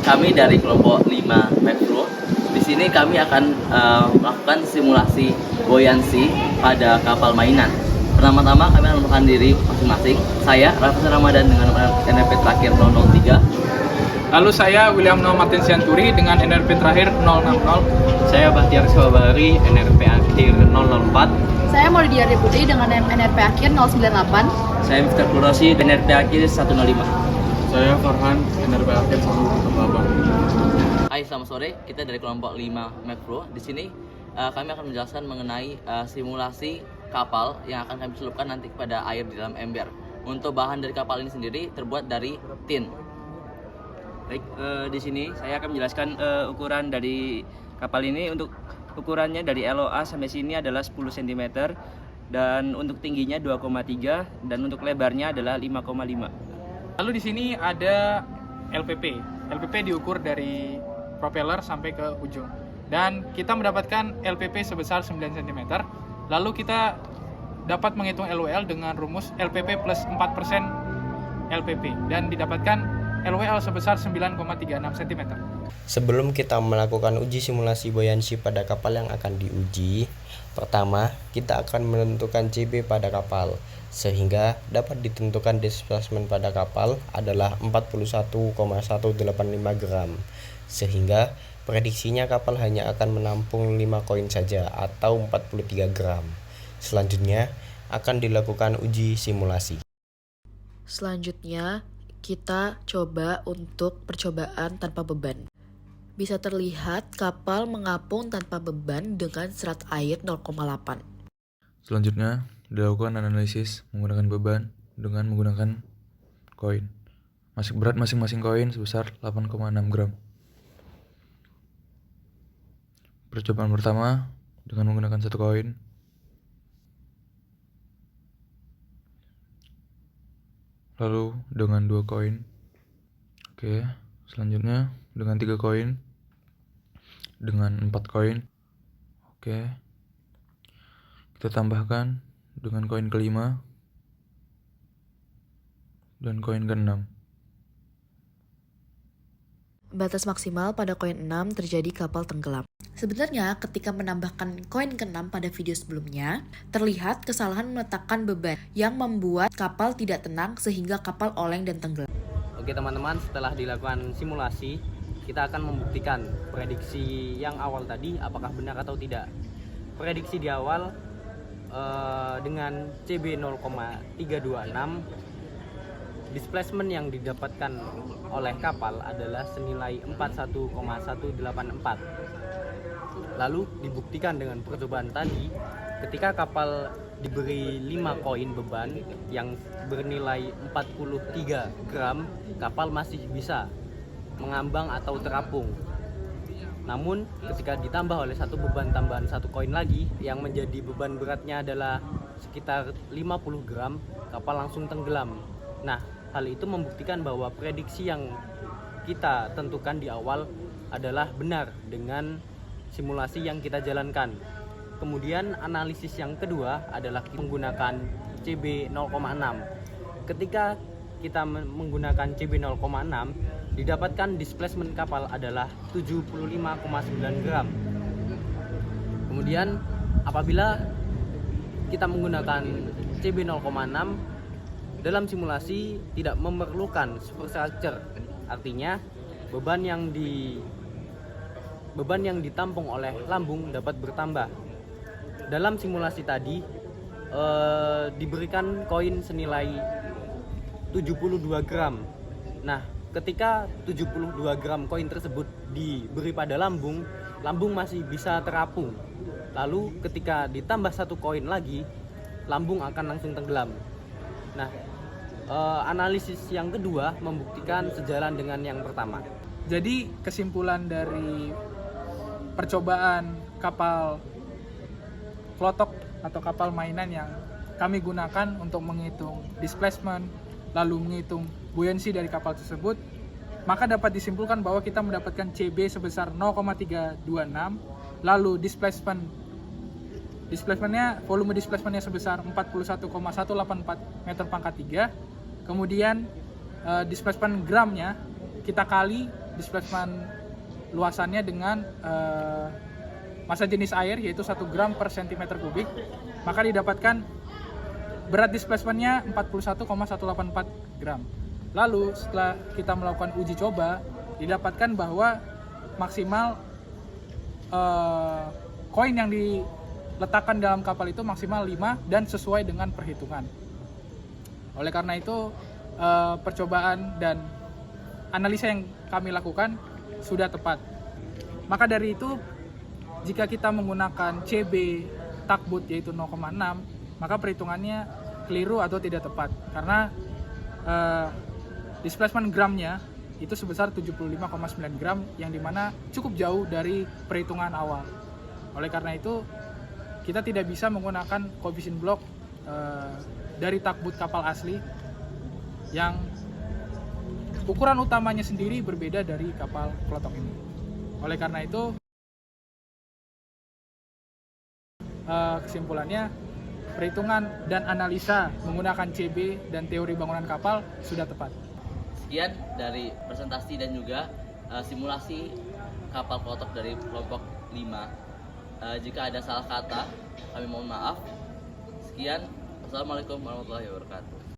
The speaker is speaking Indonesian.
kami dari kelompok 5 Metro. Di sini kami akan melakukan simulasi buoyancy pada kapal mainan. Pertama-tama kami akan melakukan diri masing-masing. Saya Raffi Ramadan dengan nomor NRP terakhir 003. Lalu saya William Noah Martin Sianturi dengan NRP terakhir 060. Saya Bahtiar Swabari, NRP akhir 004. Saya Maulidia Putri dengan NRP akhir 098. Saya Miftah Kurosi, NRP akhir 105. Saya Farhan, NRP akhir 108. Hai, selamat sore. Kita dari kelompok 5 Macro. Di sini kami akan menjelaskan mengenai simulasi kapal yang akan kami selupkan nanti kepada air di dalam ember. Untuk bahan dari kapal ini sendiri terbuat dari tin. Baik, di sini saya akan menjelaskan ukuran dari kapal ini. Untuk ukurannya dari LOA sampai sini adalah 10 cm dan untuk tingginya 2,3 dan untuk lebarnya adalah 5,5. Lalu di sini ada LPP. LPP diukur dari propeller sampai ke ujung. Dan kita mendapatkan LPP sebesar 9 cm. Lalu kita dapat menghitung LWL dengan rumus LPP plus 4% LPP. Dan didapatkan LWL sebesar 9,36 cm. Sebelum kita melakukan uji simulasi buoyancy pada kapal yang akan diuji, pertama kita akan menentukan CB pada kapal, sehingga dapat ditentukan displacement pada kapal adalah 41,185 gram, sehingga prediksinya kapal hanya akan menampung 5 koin saja atau 43 gram. Selanjutnya akan dilakukan uji simulasi. Selanjutnya, kita coba untuk percobaan tanpa beban. Bisa terlihat kapal mengapung tanpa beban dengan serat air 0,8. Selanjutnya, dilakukan analisis menggunakan beban dengan menggunakan koin. Berat masing-masing koin sebesar 8,6 gram. Percobaan pertama dengan menggunakan satu koin. Lalu dengan 2 koin. Oke, selanjutnya dengan 3 koin. Dengan 4 koin. Oke. Kita tambahkan dengan koin kelima dan koin ke-6. Batas maksimal pada koin 6 terjadi kapal tenggelam. Sebenarnya ketika menambahkan koin ke-6 pada video sebelumnya, terlihat kesalahan meletakkan beban yang membuat kapal tidak tenang sehingga kapal oleng dan tenggelam. Oke teman-teman, setelah dilakukan simulasi, kita akan membuktikan prediksi yang awal tadi apakah benar atau tidak. Prediksi di awal dengan CB 0,326, displacement yang didapatkan oleh kapal adalah senilai 41,184. Lalu dibuktikan dengan percobaan tadi, ketika kapal diberi 5 koin beban yang bernilai 43 gram, kapal masih bisa mengambang atau terapung. Namun ketika ditambah oleh satu beban tambahan satu koin lagi yang menjadi beban beratnya adalah sekitar 50 gram, kapal langsung tenggelam. Nah, hal itu membuktikan bahwa prediksi yang kita tentukan di awal adalah benar dengan simulasi yang kita jalankan. Kemudian analisis yang kedua adalah menggunakan CB 0,6. Ketika kita menggunakan CB 0,6, didapatkan displacement kapal adalah 75,9 gram. Kemudian apabila kita menggunakan CB 0,6 dalam simulasi tidak memerlukan superstructure, artinya beban yang ditampung oleh lambung dapat bertambah. Dalam simulasi tadi diberikan koin senilai 72 gram. Nah, ketika 72 gram koin tersebut diberi pada lambung, lambung masih bisa terapung. Lalu ketika ditambah satu koin lagi, lambung akan langsung tenggelam. Nah, analisis yang kedua membuktikan sejalan dengan yang pertama. Jadi kesimpulan dari percobaan kapal flotok atau kapal mainan yang kami gunakan untuk menghitung displacement, lalu menghitung buoyancy dari kapal tersebut, maka dapat disimpulkan bahwa kita mendapatkan CB sebesar 0,326, lalu volume displacementnya sebesar 41,184 meter pangkat 3, kemudian displacement gramnya kita kali displacement luasannya dengan massa jenis air yaitu 1 gram per cm kubik, maka didapatkan berat displacementnya 41,184 gram. Lalu setelah kita melakukan uji coba, didapatkan bahwa maksimal koin yang diletakkan dalam kapal itu maksimal 5 dan sesuai dengan perhitungan. Oleh karena itu percobaan dan analisa yang kami lakukan sudah tepat. Maka dari itu, jika kita menggunakan CB takbut yaitu 0,6, maka perhitungannya keliru atau tidak tepat karena displacement gramnya itu sebesar 75,9 gram yang dimana cukup jauh dari perhitungan awal. Oleh karena itu, kita tidak bisa menggunakan koefisien blok dari takbut kapal asli yang ukuran utamanya sendiri berbeda dari kapal klotok ini. Oleh karena itu, kesimpulannya, perhitungan dan analisa menggunakan CB dan teori bangunan kapal sudah tepat. Sekian dari presentasi dan juga simulasi kapal klotok dari kelompok 5. Jika ada salah kata, kami mohon maaf. Sekian, wassalamualaikum warahmatullahi wabarakatuh.